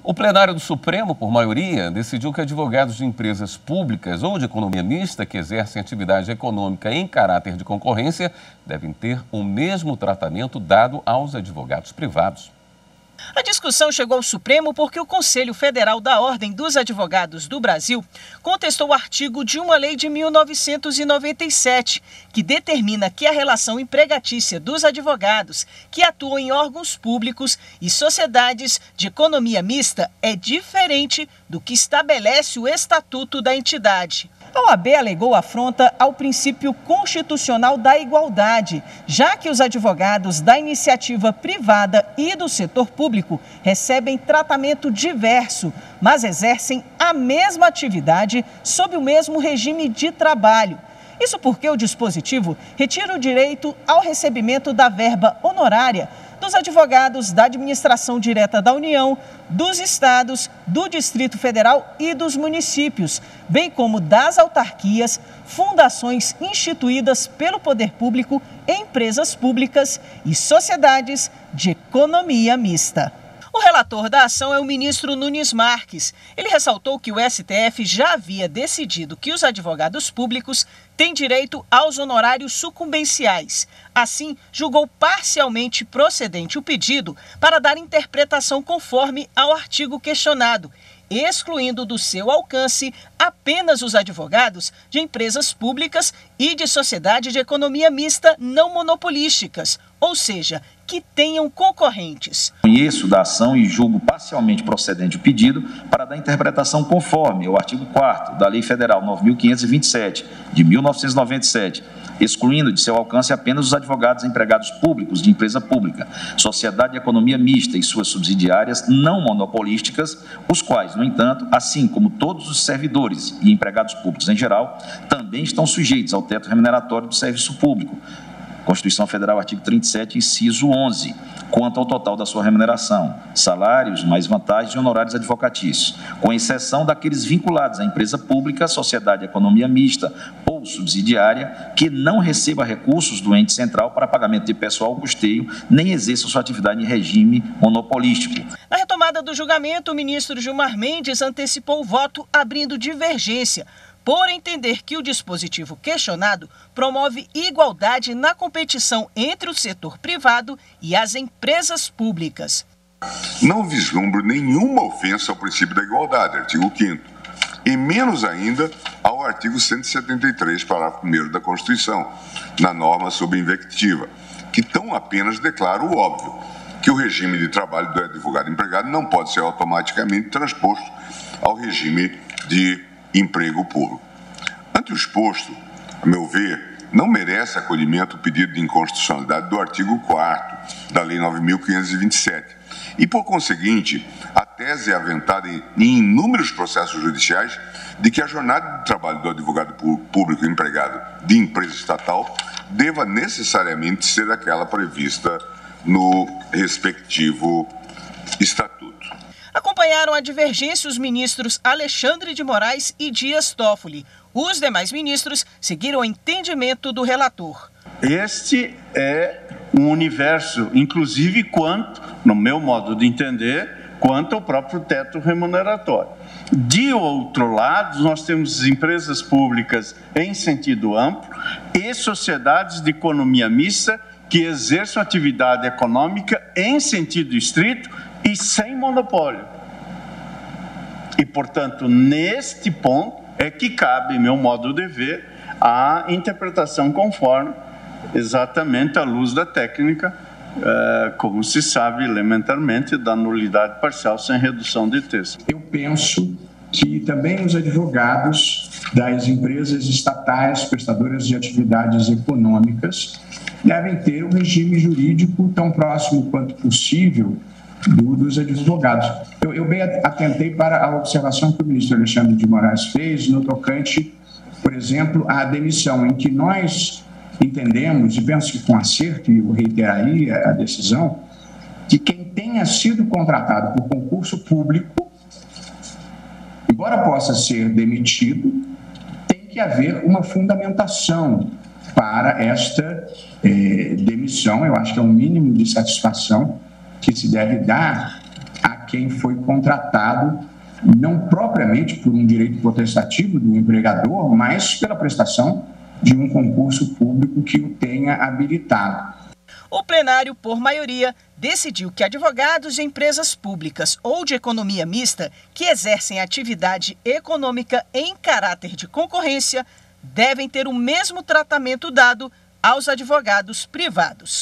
O plenário do Supremo, por maioria, decidiu que advogados de empresas públicas ou de economia mista que exercem atividade econômica em caráter de concorrência devem ter o mesmo tratamento dado aos advogados privados. A discussão chegou ao Supremo porque o Conselho Federal da Ordem dos Advogados do Brasil contestou o artigo de uma lei de 1997, que determina que a relação empregatícia dos advogados que atuam em órgãos públicos e sociedades de economia mista é diferente do que estabelece o Estatuto da entidade. A OAB alegou afronta ao princípio constitucional da igualdade, já que os advogados da iniciativa privada e do setor público recebem tratamento diverso, mas exercem a mesma atividade sob o mesmo regime de trabalho. Isso porque o dispositivo retira o direito ao recebimento da verba honorária dos advogados da administração direta da União, dos estados, do Distrito Federal e dos municípios, bem como das autarquias, fundações instituídas pelo poder público, empresas públicas e sociedades de economia mista. O relator da ação é o ministro Nunes Marques. Ele ressaltou que o STF já havia decidido que os advogados públicos têm direito aos honorários sucumbenciais. Assim, julgou parcialmente procedente o pedido para dar interpretação conforme ao artigo questionado, excluindo do seu alcance apenas os advogados de empresas públicas e de sociedade de economia mista não monopolísticas, ou seja, que tenham concorrentes. Conheço da ação e julgo parcialmente procedente o pedido para dar interpretação conforme ao artigo 4º da Lei Federal 9.527, de 1997, excluindo de seu alcance apenas os advogados empregados públicos de empresa pública, sociedade de economia mista e suas subsidiárias não monopolísticas, os quais, no entanto, assim como todos os servidores e empregados públicos em geral, também estão sujeitos ao teto remuneratório do serviço público, Constituição Federal, artigo 37, inciso 11, quanto ao total da sua remuneração, salários, mais vantagens e honorários advocatícios, com exceção daqueles vinculados à empresa pública, sociedade de economia mista ou subsidiária, que não receba recursos do ente central para pagamento de pessoal ou custeio, nem exerça sua atividade em regime monopolístico. Na retomada do julgamento, o ministro Gilmar Mendes antecipou o voto abrindo divergência, por entender que o dispositivo questionado promove igualdade na competição entre o setor privado e as empresas públicas. Não vislumbro nenhuma ofensa ao princípio da igualdade, artigo 5º, e menos ainda ao artigo 173, parágrafo 1º da Constituição, na norma sobre invectiva, que tão apenas declara o óbvio, que o regime de trabalho do advogado empregado não pode ser automaticamente transposto ao regime de emprego público. Ante o exposto, a meu ver, não merece acolhimento o pedido de inconstitucionalidade do artigo 4º da Lei 9.527 e, por conseguinte, a tese é aventada em inúmeros processos judiciais de que a jornada de trabalho do advogado público empregado de empresa estatal deva necessariamente ser aquela prevista no respectivo estatuto. Acompanharam a divergência os ministros Alexandre de Moraes e Dias Toffoli. Os demais ministros seguiram o entendimento do relator. Este é um universo, inclusive quanto, no meu modo de entender, quanto ao próprio teto remuneratório. De outro lado, nós temos empresas públicas em sentido amplo e sociedades de economia mista que exerçam atividade econômica em sentido estrito e sem monopólio. E, portanto, neste ponto é que cabe, meu modo de ver, a interpretação conforme exatamente à luz da técnica, como se sabe elementarmente, da nulidade parcial sem redução de texto. Eu penso que também os advogados das empresas estatais prestadoras de atividades econômicas devem ter um regime jurídico tão próximo quanto possível dos advogados. Eu bem atentei para a observação que o ministro Alexandre de Moraes fez no tocante, por exemplo, à demissão, em que nós entendemos, e penso que com acerto, e eu reiteraria a decisão, que quem tenha sido contratado por concurso público, embora possa ser demitido, tem que haver uma fundamentação para esta demissão. Eu acho que é um mínimo de satisfação que se deve dar a quem foi contratado, não propriamente por um direito potestativo do empregador, mas pela prestação de um concurso público que o tenha habilitado. O plenário, por maioria, decidiu que advogados de empresas públicas ou de economia mista que exercem atividade econômica em caráter de concorrência devem ter o mesmo tratamento dado aos advogados privados.